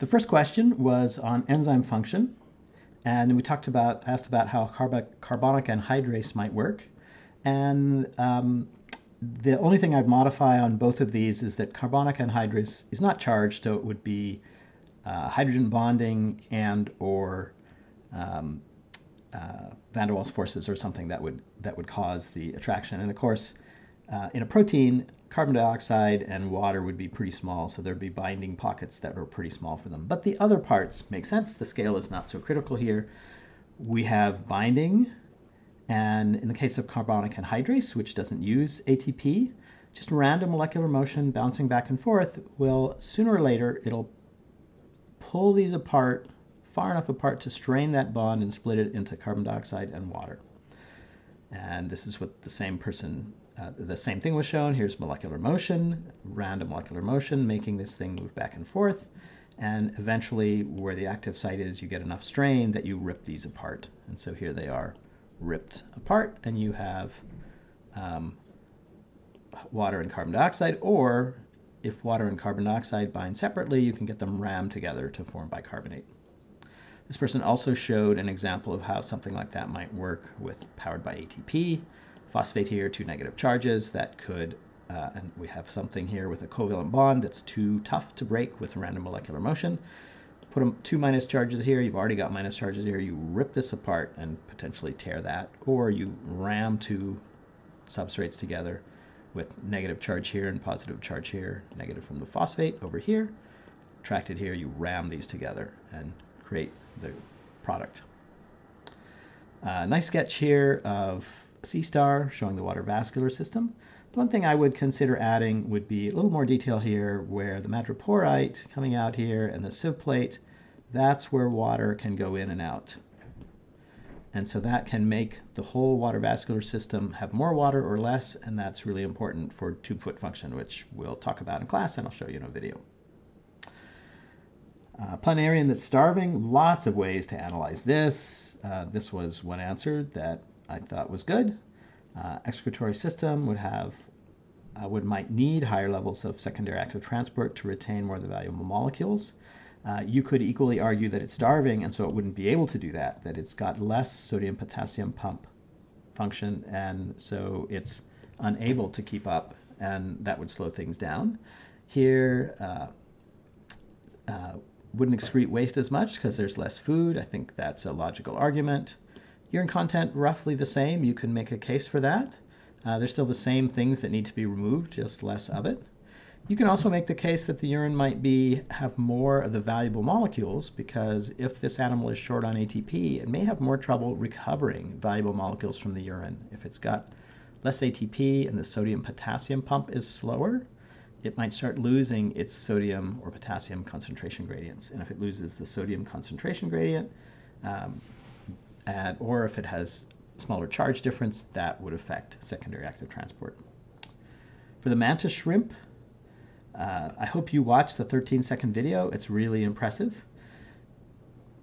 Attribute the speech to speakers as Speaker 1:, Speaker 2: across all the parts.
Speaker 1: The first question was on enzyme function, and we asked about how carbonic anhydrase might work. And the only thing I'd modify on both of these is that carbonic anhydrase is not charged, so it would be hydrogen bonding and or van der Waals forces or something that would cause the attraction. And of course, in a protein, carbon dioxide and water would be pretty small, so there'd be binding pockets that are pretty small for them. But the other parts make sense. The scale is not so critical here. We have binding, and in the case of carbonic anhydrase, which doesn't use ATP, just random molecular motion bouncing back and forth will, sooner or later, it'll pull these apart far enough apart to strain that bond and split it into carbon dioxide and water. And this is what the same thing was shown. Here's molecular motion, random molecular motion, making this thing move back and forth. And eventually, where the active site is, you get enough strain that you rip these apart. And so here they are ripped apart, and you have water and carbon dioxide. Or if water and carbon dioxide bind separately, you can get them rammed together to form bicarbonate. This person also showed an example of how something like that might work powered by ATP. Phosphate here, 2 negative charges that could, and we have something here with a covalent bond that's too tough to break with random molecular motion. Put 2 minus charges here, you've already got minus charges here, you rip this apart and potentially tear that, or you ram 2 substrates together with negative charge here and positive charge here, negative from the phosphate over here, attracted here, you ram these together and create the product. Nice sketch here of a sea star showing the water vascular system. The one thing I would consider adding would be a little more detail here where the madreporite coming out here and the sieve plate, that's where water can go in and out. And so that can make the whole water vascular system have more water or less, and that's really important for tube-foot function, which we'll talk about in class and I'll show you in a video. Planarian that's starving, lots of ways to analyze this. This was one answer that I thought was good. Excretory system might need higher levels of secondary active transport to retain more of the valuable molecules. You could equally argue that it's starving, and so it wouldn't be able to do that it's got less sodium-potassium pump function, and so it's unable to keep up, and that would slow things down. Here, wouldn't excrete waste as much because there's less food. I think that's a logical argument. Urine content roughly the same. You can make a case for that. There's still the same things that need to be removed, just less of it. You can also make the case that the urine might have more of the valuable molecules, because if this animal is short on ATP, it may have more trouble recovering valuable molecules from the urine. If it's got less ATP and the sodium-potassium pump is slower, it might start losing its sodium or potassium concentration gradients. And if it loses the sodium concentration gradient, or if it has smaller charge difference, that would affect secondary active transport. For the mantis shrimp, I hope you watched the 13-second video. It's really impressive.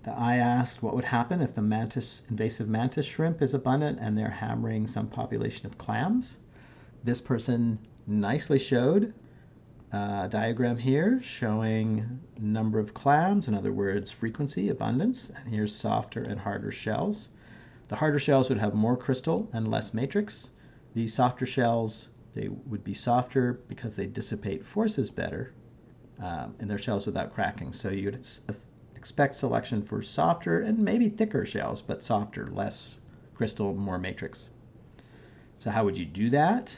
Speaker 1: I asked what would happen if the invasive mantis shrimp is abundant and they're hammering some population of clams. This person nicely showed a diagram here showing number of clams, in other words, frequency, abundance, and here's softer and harder shells. The harder shells would have more crystal and less matrix. These softer shells, they would be softer because they dissipate forces better in their shells without cracking. So you'd expect selection for softer and maybe thicker shells, but softer, less crystal, more matrix. So how would you do that?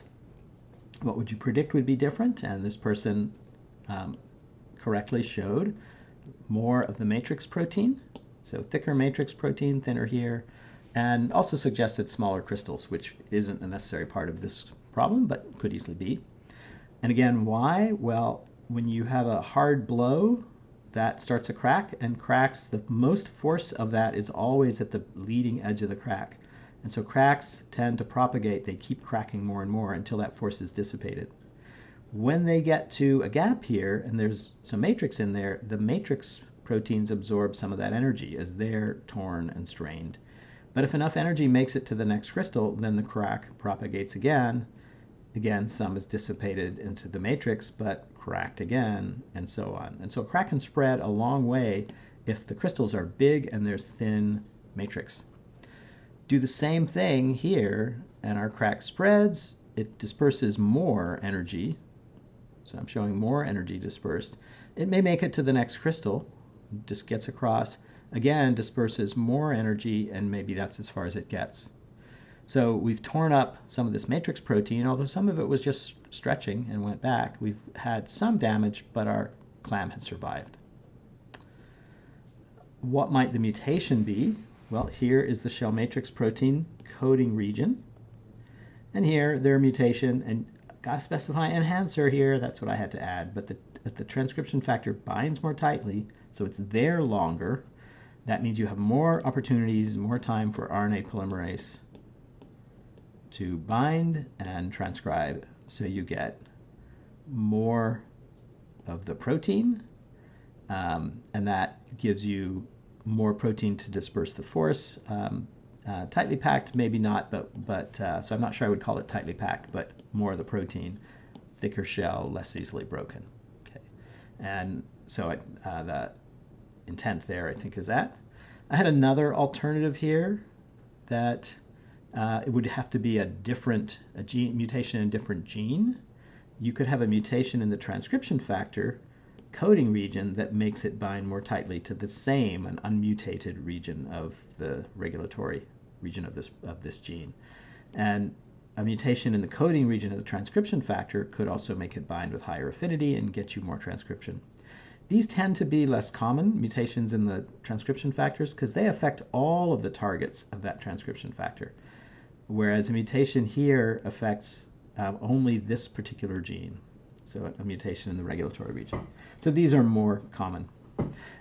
Speaker 1: What would you predict would be different? And this person correctly showed more of the matrix protein. So thicker matrix protein, thinner here, and also suggested smaller crystals, which isn't a necessary part of this problem, but could easily be. And again, why? Well, when you have a hard blow, that starts a crack, and cracks, the most force of that is always at the leading edge of the crack. And so cracks tend to propagate. They keep cracking more and more until that force is dissipated. When they get to a gap here, and there's some matrix in there, the matrix proteins absorb some of that energy as they're torn and strained. But if enough energy makes it to the next crystal, then the crack propagates again. Again, some is dissipated into the matrix, but cracked again, and so on. And so a crack can spread a long way if the crystals are big and there's thin matrix. Do the same thing here, and our crack spreads. It disperses more energy. So I'm showing more energy dispersed. It may make it to the next crystal, just gets across, again disperses more energy, and maybe that's as far as it gets. So we've torn up some of this matrix protein, although some of it was just stretching and went back. We've had some damage, but our clam has survived. What might the mutation be? Well, here is the shell matrix protein coding region. And here, their mutation, and got to specify enhancer here, that's what I had to add. But the transcription factor binds more tightly, so it's there longer. That means you have more opportunities, more time for RNA polymerase to bind and transcribe, so you get more of the protein, and that gives you more protein to disperse the force. Tightly packed, maybe not, but so I'm not sure I would call it tightly packed, but more of the protein, thicker shell, less easily broken. Okay, and so the intent there, I think, is that. I had another alternative here that it would have to be a mutation in a different gene. You could have a mutation in the transcription factor coding region that makes it bind more tightly to the same, an unmutated region of the regulatory region of this gene. And a mutation in the coding region of the transcription factor could also make it bind with higher affinity and get you more transcription. These tend to be less common, mutations in the transcription factors, because they affect all of the targets of that transcription factor, whereas a mutation here affects only this particular gene, so a mutation in the regulatory region. So these are more common.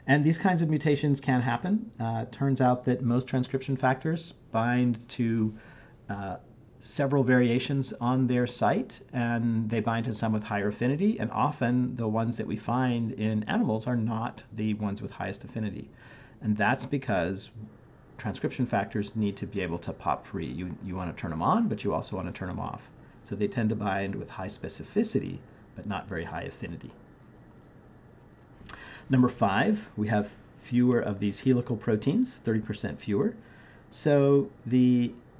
Speaker 1: And these kinds of mutations can happen. Turns out that most transcription factors bind to several variations on their site, and they bind to some with higher affinity, and often the ones that we find in animals are not the ones with highest affinity. And that's because transcription factors need to be able to pop free. You want to turn them on, but you also want to turn them off. So they tend to bind with high specificity, but not very high affinity. Number 5, we have fewer of these helical proteins, 30% fewer. So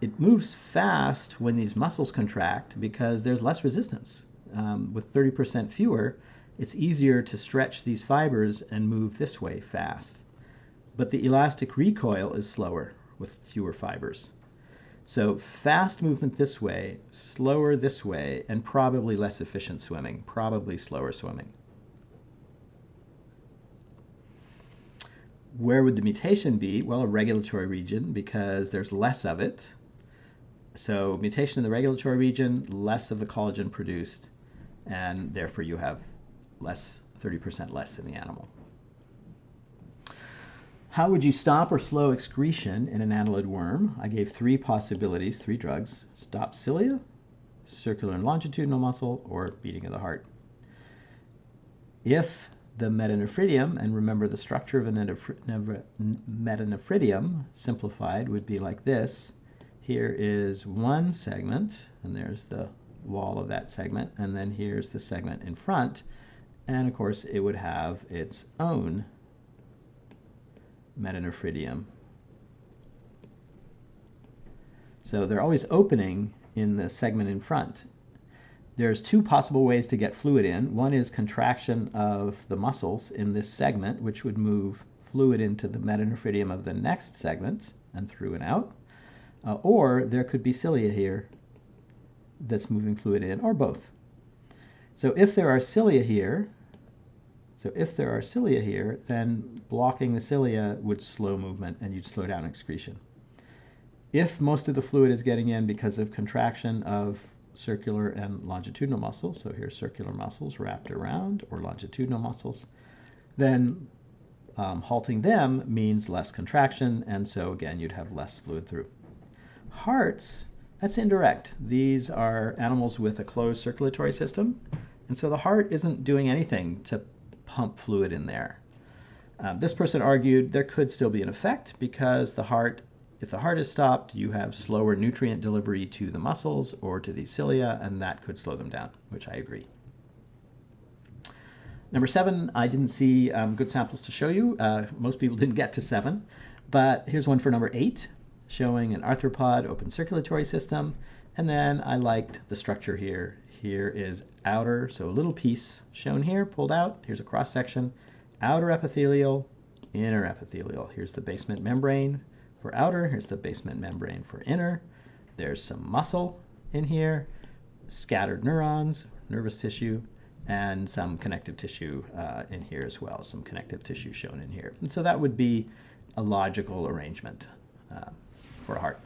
Speaker 1: it moves fast when these muscles contract because there's less resistance. With 30% fewer, it's easier to stretch these fibers and move this way fast. But the elastic recoil is slower with fewer fibers. So fast movement this way, slower this way, and probably less efficient swimming, probably slower swimming. Where would the mutation be? Well, a regulatory region, because there's less of it. So mutation in the regulatory region, less of the collagen produced, and therefore you have 30% less in the animal. How would you stop or slow excretion in an annelid worm? I gave 3 possibilities, 3 drugs. Stop cilia, circular and longitudinal muscle, or beating of the heart. If the metanephridium, and remember the structure of a metanephridium, simplified, would be like this. Here is one segment, and there's the wall of that segment, and then here's the segment in front, and of course it would have its own metanephridium. So they're always opening in the segment in front. There's 2 possible ways to get fluid in. One is contraction of the muscles in this segment, which would move fluid into the metanephridium of the next segment and through and out. Or there could be cilia here that's moving fluid in, or both. So if there are cilia here, then blocking the cilia would slow movement and you'd slow down excretion. If most of the fluid is getting in because of contraction of circular and longitudinal muscles, so here's circular muscles wrapped around, or longitudinal muscles, then halting them means less contraction, and so again you'd have less fluid through. Hearts, that's indirect. These are animals with a closed circulatory system, and so the heart isn't doing anything to pump fluid in there. This person argued there could still be an effect because if the heart is stopped, you have slower nutrient delivery to the muscles or to the cilia, and that could slow them down, which I agree. Number 7, I didn't see good samples to show you. Most people didn't get to 7, but here's one for number 8, showing an arthropod open circulatory system. And then I liked the structure here. Here is outer, so a little piece shown here, pulled out. Here's a cross section, outer epithelial, inner epithelial. Here's the basement membrane for outer. Here's the basement membrane for inner. There's some muscle in here, scattered neurons, nervous tissue, and some connective tissue in here as well, some connective tissue shown in here. And so that would be a logical arrangement for a heart.